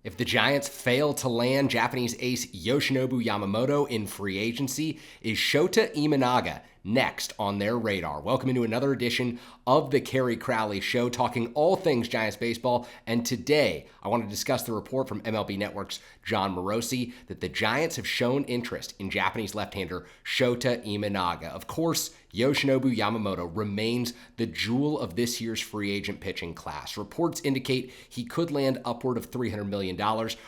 If the Giants fail to land Japanese ace Yoshinobu Yamamoto in free agency, is Shota Imanaga next on their radar? Welcome into another edition of the Kerry Crowley Show, talking all things Giants baseball. And today, I want to discuss the report from MLB Network's Jon Morosi that the Giants have shown interest in Japanese left-hander Shota Imanaga. Of course, Yoshinobu Yamamoto remains the jewel of this year's free agent pitching class. Reports indicate he could land upward of $300 million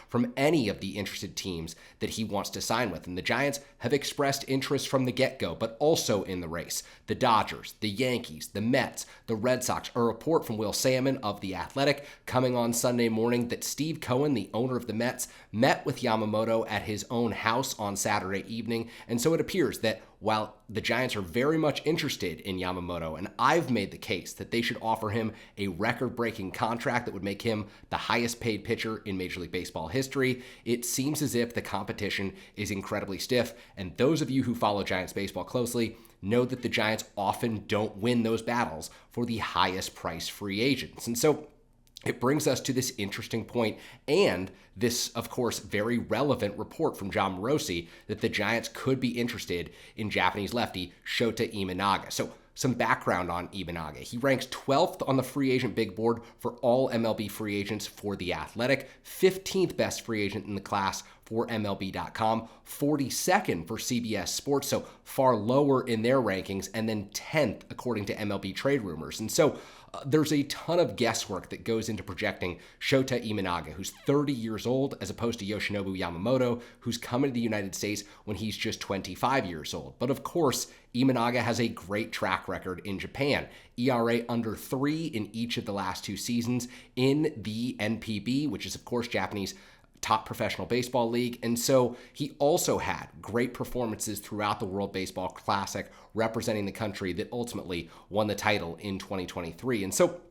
from any of the interested teams that he wants to sign with. And the Giants have expressed interest from the get-go, but also in the race. The Dodgers, the Yankees, the Mets, the Red Sox. A report from Will Salmon of The Athletic coming on Sunday morning that Steve Cohen, the owner of the Mets, met with Yamamoto at his own house on Saturday evening. And so it appears that while the Giants are very much interested in Yamamoto, and I've made the case that they should offer him a record-breaking contract that would make him the highest-paid pitcher in Major League Baseball history, it seems as if the competition is incredibly stiff. And those of you who follow Giants baseball closely know that the Giants often don't win those battles for the highest-priced free agents. And so it brings us to this interesting point and this, of course, very relevant report from Jon Morosi that the Giants could be interested in Japanese lefty Shota Imanaga. So some background on Imanaga. He ranks 12th on the free agent big board for all MLB free agents for The Athletic, 15th best free agent in the class for MLB.com, 42nd for CBS Sports, so far lower in their rankings, and then 10th according to MLB trade rumors. And so there's a ton of guesswork that goes into projecting Shota Imanaga, who's 30 years old, as opposed to Yoshinobu Yamamoto, who's coming to the United States when he's just 25 years old. But of course, Imanaga has a great track record in Japan. ERA under 3 in each of the last 2 seasons in the NPB, which is, of course, Japanese top professional baseball league. And so he also had great performances throughout the World Baseball Classic, representing the country that ultimately won the title in 2023. And so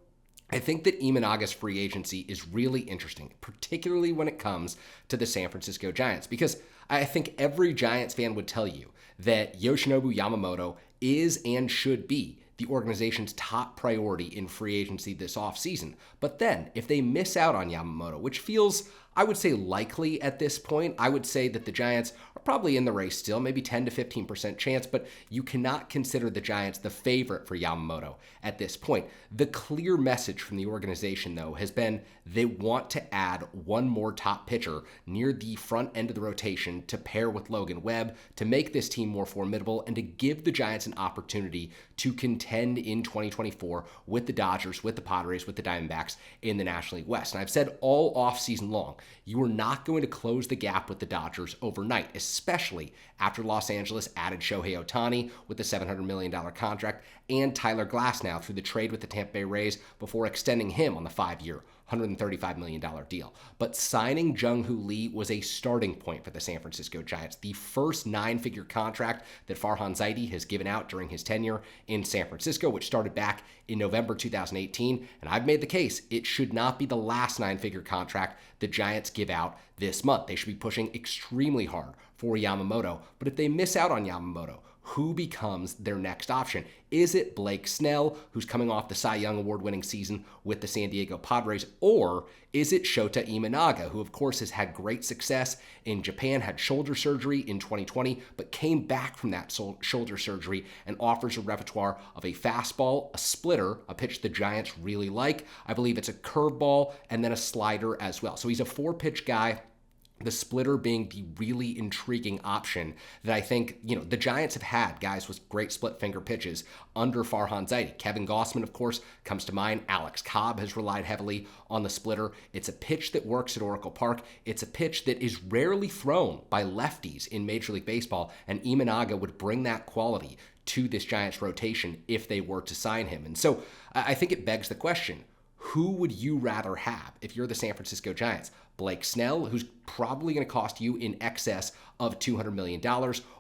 I think that Imanaga's free agency is really interesting, particularly when it comes to the San Francisco Giants, because I think every Giants fan would tell you that Yoshinobu Yamamoto is and should be the organization's top priority in free agency this offseason. But then, if they miss out on Yamamoto, which feels, I would say, likely at this point, I would say that the Giants are probably in the race still, maybe 10 to 15% chance, but you cannot consider the Giants the favorite for Yamamoto at this point. The clear message from the organization, though, has been they want to add one more top pitcher near the front end of the rotation to pair with Logan Webb, to make this team more formidable, and to give the Giants an opportunity to contend in 2024 with the Dodgers, with the Padres, with the Diamondbacks in the National League West. And I've said all offseason long, you are not going to close the gap with the Dodgers overnight, especially after Los Angeles added Shohei Ohtani with the $700 million contract and Tyler Glasnow through the trade with the Tampa Bay Rays before extending him on the 5-year, $135 million deal. But signing Jung-Hoo Lee was a starting point for the San Francisco Giants, the first 9-figure contract that Farhan Zaidi has given out during his tenure in San Francisco, which started back in November 2018. And I've made the case it should not be the last 9-figure contract the Giants give out this month. They should be pushing extremely hard for Yamamoto. But if they miss out on Yamamoto, who becomes their next option? Is it Blake Snell, who's coming off the Cy Young Award-winning season with the San Diego Padres, or is it Shota Imanaga, who of course has had great success in Japan, had shoulder surgery in 2020, but came back from that shoulder surgery and offers a repertoire of a fastball, a splitter, a pitch the Giants really like. I believe it's a curveball, and then a slider as well. So he's a 4-pitch guy, the splitter being the really intriguing option that I think, the Giants have had guys with great split finger pitches under Farhan Zaidi. Kevin Gossman, of course, comes to mind. Alex Cobb has relied heavily on the splitter. It's a pitch that works at Oracle Park. It's a pitch that is rarely thrown by lefties in Major League Baseball, and Imanaga would bring that quality to this Giants rotation if they were to sign him. And so I think it begs the question, who would you rather have if you're the San Francisco Giants? Blake Snell, who's probably going to cost you in excess of $200 million,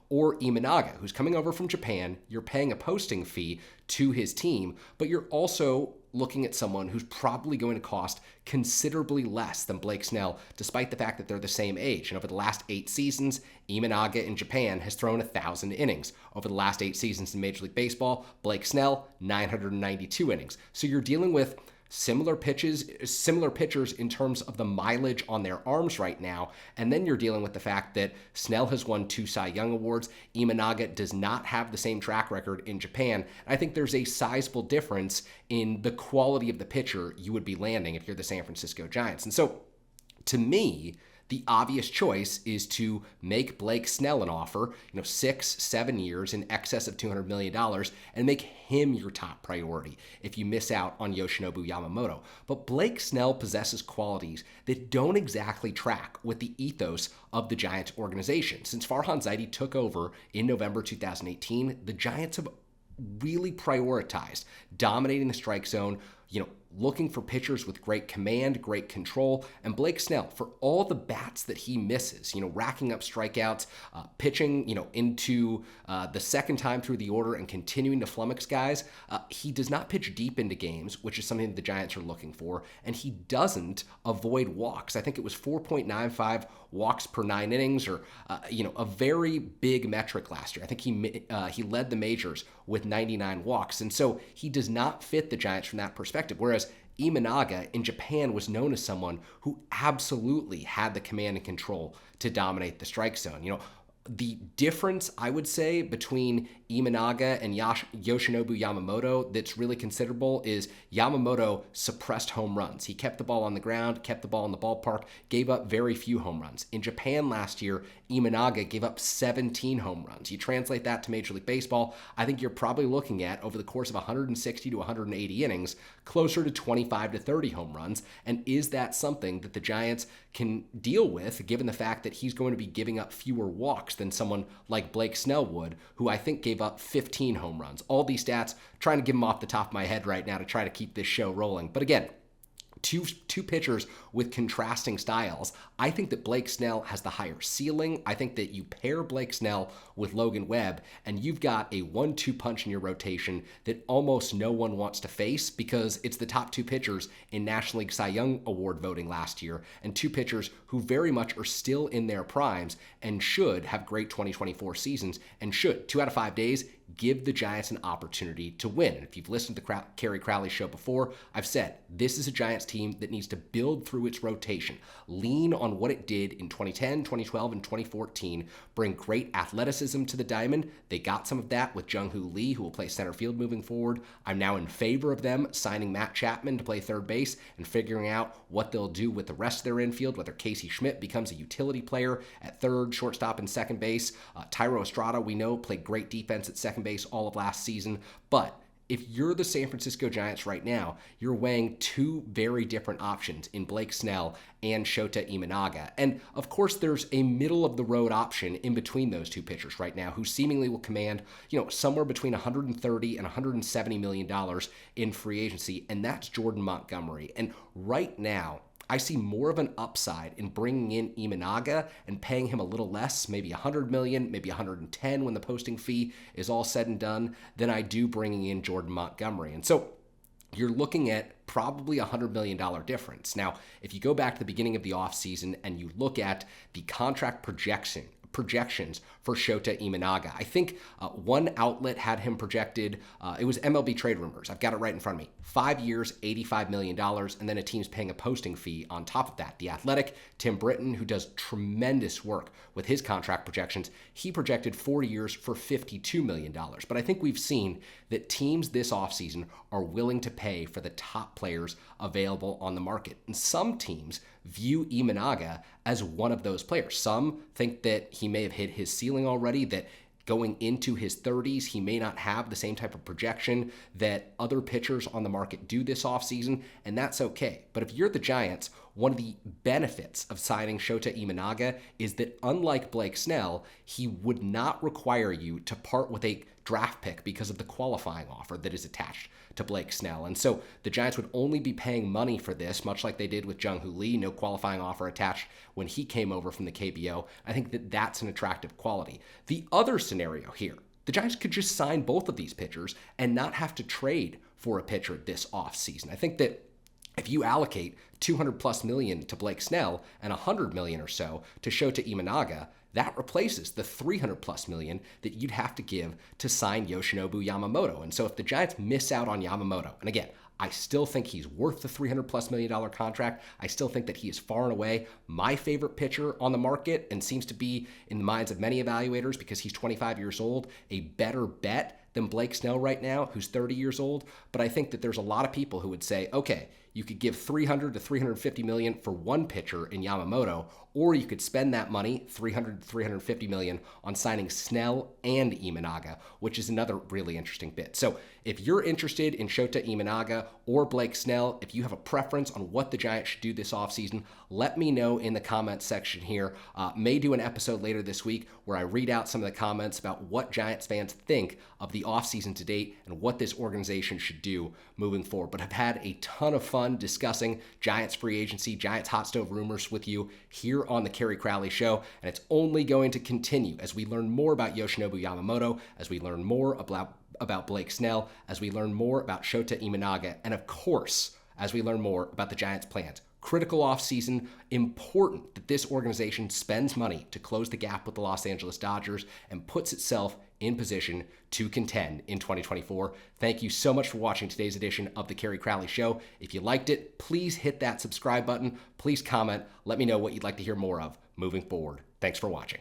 or Imanaga, who's coming over from Japan. You're paying a posting fee to his team, but you're also looking at someone who's probably going to cost considerably less than Blake Snell, despite the fact that they're the same age. And over the last 8 seasons, Imanaga in Japan has thrown 1,000 innings. Over the last 8 seasons in Major League Baseball, Blake Snell, 992 innings. So you're dealing with similar pitchers in terms of the mileage on their arms right now. And then you're dealing with the fact that Snell has won 2 Cy Young Awards. Imanaga does not have the same track record in Japan. I think there's a sizable difference in the quality of the pitcher you would be landing if you're the San Francisco Giants. And so, to me, the obvious choice is to make Blake Snell an offer, 6-7 years in excess of $200 million, and make him your top priority if you miss out on Yoshinobu Yamamoto. But Blake Snell possesses qualities that don't exactly track with the ethos of the Giants organization. Since Farhan Zaidi took over in November 2018, the Giants have really prioritized dominating the strike zone, looking for pitchers with great command, great control. And Blake Snell, for all the bats that he misses, racking up strikeouts, pitching, into the second time through the order and continuing to flummox guys, he does not pitch deep into games, which is something that the Giants are looking for. And he doesn't avoid walks. I think it was 4.95 walks per 9 innings, or, a very big metric last year. I think he led the majors with 99 walks. And so he does not fit the Giants from that perspective. Whereas Imanaga in Japan was known as someone who absolutely had the command and control to dominate the strike zone. The difference, I would say, between Imanaga and Yoshinobu Yamamoto that's really considerable is Yamamoto suppressed home runs. He kept the ball on the ground, kept the ball in the ballpark, gave up very few home runs. In Japan last year, Imanaga gave up 17 home runs. You translate that to Major League Baseball, I think you're probably looking at, over the course of 160 to 180 innings, closer to 25 to 30 home runs. And is that something that the Giants can deal with, given the fact that he's going to be giving up fewer walks than someone like Blake Snell would, who I think gave up 15 home runs? All these stats, trying to give them off the top of my head right now to try to keep this show rolling. But again, two pitchers with contrasting styles. I think that Blake Snell has the higher ceiling. I think that you pair Blake Snell with Logan Webb, and you've got a 1-2 punch in your rotation that almost no one wants to face, because it's the top 2 pitchers in National League Cy Young Award voting last year, and 2 pitchers who very much are still in their primes and should have great 2024 seasons, and should, 2 out of 5 days, give the Giants an opportunity to win. And if you've listened to the Kerry Crowley Show before, I've said this is a Giants team that needs to build through its rotation, lean on what it did in 2010, 2012, and 2014, bring great athleticism to the diamond. They got some of that with Jung-Hoo Lee, who will play center field moving forward. I'm now in favor of them signing Matt Chapman to play third base and figuring out what they'll do with the rest of their infield, whether Casey Schmidt becomes a utility player at third, shortstop, and second base. Thairo Estrada, we know, played great defense at second base all of last season. But if you're the San Francisco Giants right now, you're weighing 2 very different options in Blake Snell and Shota Imanaga. And of course, there's a middle-of-the-road option in between those 2 pitchers right now who seemingly will command, somewhere between $130 and $170 million in free agency, and that's Jordan Montgomery. And right now, I see more of an upside in bringing in Imanaga and paying him a little less, maybe $100 million, maybe $110 when the posting fee is all said and done, than I do bringing in Jordan Montgomery. And so you're looking at probably a $100 million difference. Now, if you go back to the beginning of the offseason and you look at the contract projections for Shota Imanaga, I think one outlet had him projected, it was MLB Trade Rumors. I've got it right in front of me. 5 years, $85 million, and then a team's paying a posting fee on top of that. The Athletic, Tim Britton, who does tremendous work with his contract projections, he projected 4 years for $52 million. But I think we've seen that teams this offseason are willing to pay for the top players available on the market. And some teams view Imanaga as one of those players. Some think that he may have hit his ceiling already, that going into his 30s, he may not have the same type of projection that other pitchers on the market do this offseason, and that's okay. But if you're the Giants, one of the benefits of signing Shota Imanaga is that, unlike Blake Snell, he would not require you to part with a draft pick because of the qualifying offer that is attached to Blake Snell. And so the Giants would only be paying money for this, much like they did with Jung-Hoo Lee, no qualifying offer attached when he came over from the KBO. I think that that's an attractive quality. The other scenario here, the Giants could just sign both of these pitchers and not have to trade for a pitcher this offseason. I think that if you allocate $200+ million to Blake Snell and $100 million or so to Shota Imanaga, that replaces the $300+ million that you'd have to give to sign Yoshinobu Yamamoto. And so if the Giants miss out on Yamamoto, and again, I still think he's worth the $300+ million contract. I still think that he is far and away my favorite pitcher on the market and seems to be, in the minds of many evaluators, because he's 25 years old, a better bet than Blake Snell right now, who's 30 years old. But I think that there's a lot of people who would say, okay, you could give $300 to $350 million for one pitcher in Yamamoto, or you could spend that money, $300 to $350 million, on signing Snell and Imanaga, which is another really interesting bit. So if you're interested in Shota Imanaga or Blake Snell, if you have a preference on what the Giants should do this offseason, let me know in the comments section here. May do an episode later this week where I read out some of the comments about what Giants fans think of the offseason to date and what this organization should do moving forward. But I've had a ton of fun discussing Giants free agency, Giants hot stove rumors with you here on the Kerry Crowley Show, and it's only going to continue as we learn more about Yoshinobu Yamamoto, as we learn more about Blake Snell, as we learn more about Shota Imanaga, and of course, as we learn more about the Giants' plans. Critical offseason, important that this organization spends money to close the gap with the Los Angeles Dodgers and puts itself in position to contend in 2024. Thank you so much for watching today's edition of the Kerry Crowley Show. If you liked it, please hit that subscribe button. Please comment. Let me know what you'd like to hear more of moving forward. Thanks for watching.